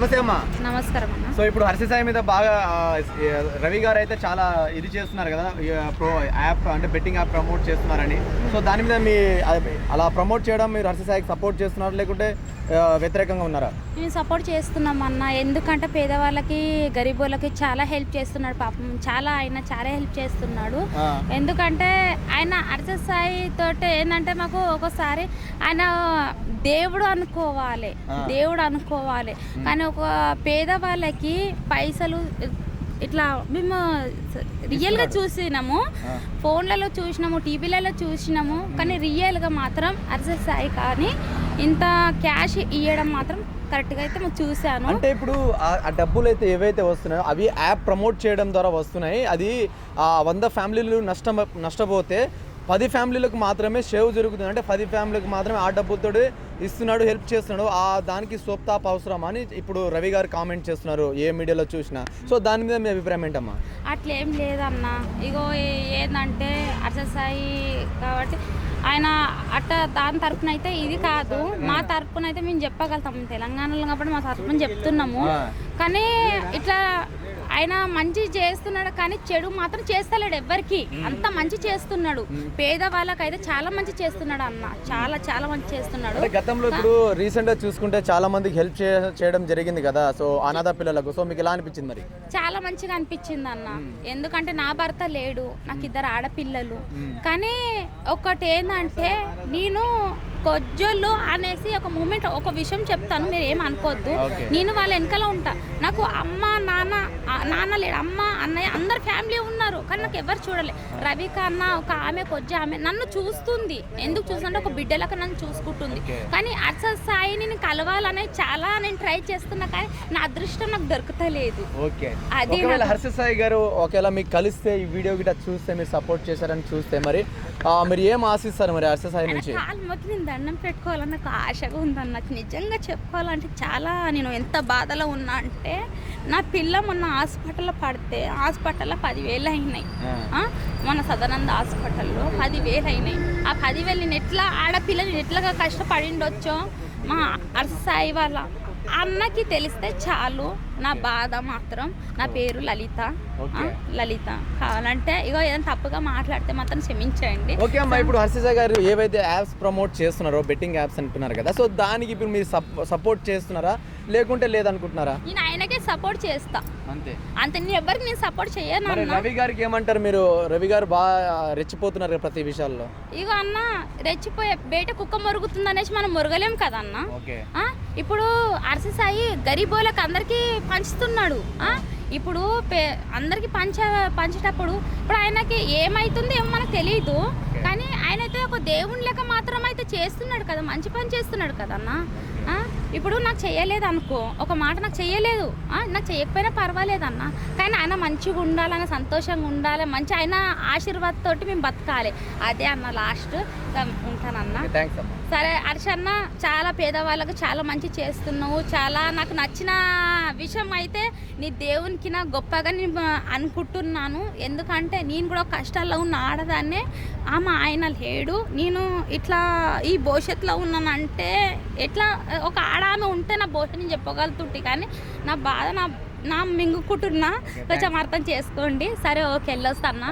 నమస్తే అమ్మా. నమస్కారం అన్న. సో ఇప్పుడు హర్ష సాయి మీద బాగా రవి గారు అయితే చాలా ఇది చేస్తున్నారు కదా, యాప్ అంటే బెట్టింగ్ యాప్ ప్రమోట్ చేస్తున్నారని. సో దాని మీద మీ అలా ప్రమోట్ చేయడం మీరు హర్ష సాయికి సపోర్ట్ చేస్తున్నారు లేకుంటే వ్యతిరేకంగా ఉన్నారా? మేము సపోర్ట్ చేస్తున్నాం అన్న, ఎందుకంటే పేదవాళ్ళకి గరీబులకి చాలా హెల్ప్ చేస్తున్నాడు. పాపం ఆయన చాలా హెల్ప్ చేస్తున్నాడు. ఎందుకంటే ఆయన హర్ష సాయి తోటి ఏంటంటే మాకు ఒకసారి ఆయన దేవుడు అనుకోవాలి కానీ ఒక పేదవాళ్ళకి పైసలు ఇట్లా మేము రియల్గా చూసినాము, ఫోన్లలో చూసినాము, టీవీలలో చూసినాము, కానీ రియల్గా మాత్రం హర్ష సాయి కానీ ఇంత క్యాష్ ఇవ్వడం మాత్రం కరెక్ట్గా అయితే మేము చూశాను. అంటే ఇప్పుడు ఆ డబ్బులు అయితే ఏవైతే వస్తున్నాయో అవి యాప్ ప్రమోట్ చేయడం ద్వారా వస్తున్నాయి. అది 100 ఫ్యామిలీలు నష్టపోతే 10 ఫ్యామిలీలకు మాత్రమే సేవ్ జరుగుతుంది. అంటే 10 ఫ్యామిలీలకు మాత్రమే ఆ డబ్బులతో ఇస్తున్నాడు, హెల్ప్ చేస్తున్నాడు. దానికి సోప్తాప్ అవసరం అని ఇప్పుడు రవి గారు కామెంట్ చేస్తున్నారు ఏ మీడియాలో చూసినా. సో దాని మీద మీ అభిప్రాయం ఏంటమ్మా? అట్లేం లేదన్న, ఇగో ఏంటంటే హర్ష సాయి కాబట్టి ఆయన దాని తరపున అయితే ఇది కాదు, మా తరపున అయితే మేము చెప్పగలుగుతాం. తెలంగాణలో కాబట్టి మా తరపున చెప్తున్నాము. కానీ ఇట్లా ఆయన మంచి చేస్తున్నాడు కానీ చెడు మాత్రం చేస్తలేడు ఎవ్వరికి. అంత మంచి చేస్తున్నాడు, పేదవాళ్ళకైతే చాలా మంచి చేస్తున్నాడు అన్న, చాలా చాలా మంచి చేస్తున్నాడు. గతంలో ఇప్పుడు రీసెంట్ గా చూసుకుంటే చాలా మందికి హెల్ప్ చేయడం జరిగింది కదా, సో అనాథ పిల్లలకు. సో మీకు ఎలా అనిపించింది? మరి చాలా మంచిగా అనిపించింది అన్న, ఎందుకంటే నా భర్త లేడు, నాకు 2 ఆడపిల్లలు. కానీ ఒకటి ఏంటంటే నేను కొజ్జోళ్ళు అనేసి ఒక మూమెంట్ ఒక విషయం చెప్తాను, మీరు ఏం అనుకోవద్దు. నేను వాళ్ళ వెనకాల ఉంటా. నాకు అమ్మ నాన్న లేడు, అమ్మ అన్నయ్య అందరు ఫ్యామిలీ ఉన్నారు, కానీ నాకు ఎవరు చూడలే. రవిక అన్న ఒక ఆమె కొజ్జ ఆమె నన్ను చూస్తుంది. ఎందుకు చూస్తుంటే ఒక బిడ్డలకు నన్ను చూసుకుంటుంది. కానీ హర్ష సాయిని నేను కలవాలని చాలా నేను ట్రై చేస్తున్నా, కానీ నా అదృష్టం నాకు దొరుకుతలేదు. అది హర్ష సాయి గారు ఒకవేళ మీకు కలిస్తే ఈ వీడియో గిట్ట చూస్తే మీరు సపోర్ట్ చేశారని చూస్తే మరి మీరు ఏం ఆశిస్తారు మరి హర్ష సాయి నుంచి? నేను దండం పెట్టుకోవాలని నాకు ఆశగా ఉందన్న. నాకు నిజంగా చెప్పుకోవాలంటే చాలా నేను ఎంత బాధలో ఉన్నా అంటే, నా పిల్ల మొన్న హాస్పిటల్లో పడితే హాస్పిటల్లో 10,000 అయినాయి. మన సదానంద హాస్పిటల్లో 10,000 అయినాయి. ఆ 10,000 నేను ఎట్లా ఆడపిల్లని ఎట్లాగా కష్టపడిండొచ్చో మా హర్ష సాయి వాళ్ళ అన్నకి తెలిస్తే చాలు. నా బాధ మాత్రం, నా పేరు లలిత. కావాలంటే ఇగో ఏదైనా తప్పుగా మాట్లాడితే మాత్రం క్షమించండి. ఓకే అమ్మా, ఇప్పుడు హర్ష గారు ఏవైతే యాప్స్ ప్రమోట్ చేస్తున్నారో బెట్టింగ్ యాప్స్ అంటున్నారు కదా, సో దానికి ఇప్పుడు మీరు సపోర్ట్ చేస్తున్నారా లేకుంటే లేదనుకుంటున్నారా? నేను ఆయనకే సపోర్ట్ చేస్తా అంతే, నేను ఎవరికి నేను సపోర్ట్ చేయను. రవి గారికి ఏమంటారు మీరు? రవి గారు బాగా రెచ్చిపోతున్నారు ప్రతి విషయాల్లో. ఇగో అన్న, రెచ్చిపోయే బయట కుక్క మొరుగుతుంది అనేసి మనం మొరగలేం కదా అన్న. ఇప్పుడు హర్ష సాయి గరీబోళ్ళకి అందరికీ పంచుతున్నాడు. ఇప్పుడు అందరికి పంచేటప్పుడు ఇప్పుడు ఆయనకి ఏమైతుంది ఏమో మనకు తెలియదు, కానీ ఆయనైతే ఒక దేవుని లెక్క మాత్రం అయితే చేస్తున్నాడు కదా, మంచి పని చేస్తున్నాడు కదన్నా. ఇప్పుడు నాకు చేయలేదు అనుకో, ఒక మాట నాకు చేయలేదు, నాకు చేయకపోయినా పర్వాలేదన్న, కానీ ఆయన మంచిగా ఉండాలని, సంతోషంగా ఉండాలి, మంచి ఆయన ఆశీర్వాదంతో మేము బతకాలి. అదే అన్న లాస్ట్ ఉంటానన్న. సరే హర్ష అన్న, చాలా పేదవాళ్ళకు చాలా మంచి చేస్తున్నావు. చాలా నాకు నచ్చిన విషయం అయితే నీ దేవునికి నా గొప్పగా నేను అనుకుంటున్నాను. ఎందుకంటే నేను కూడా కష్టాల్లో ఉన్న ఆడదాన్నే, ఆమె ఆయన లేడు, నేను ఇట్లా ఈ భవిష్యత్తులో ఉన్నానంటే ఎట్లా ఒక ఆమె ఉంటే నా భవిష్యత్తు నేను చెప్పగలుగుతుంటే, కానీ నా బాధ నా మింగుకుంటున్నా, కొంచెం అర్థం చేసుకోండి. సరే ఓకే, వెళ్ళొస్తా అన్న.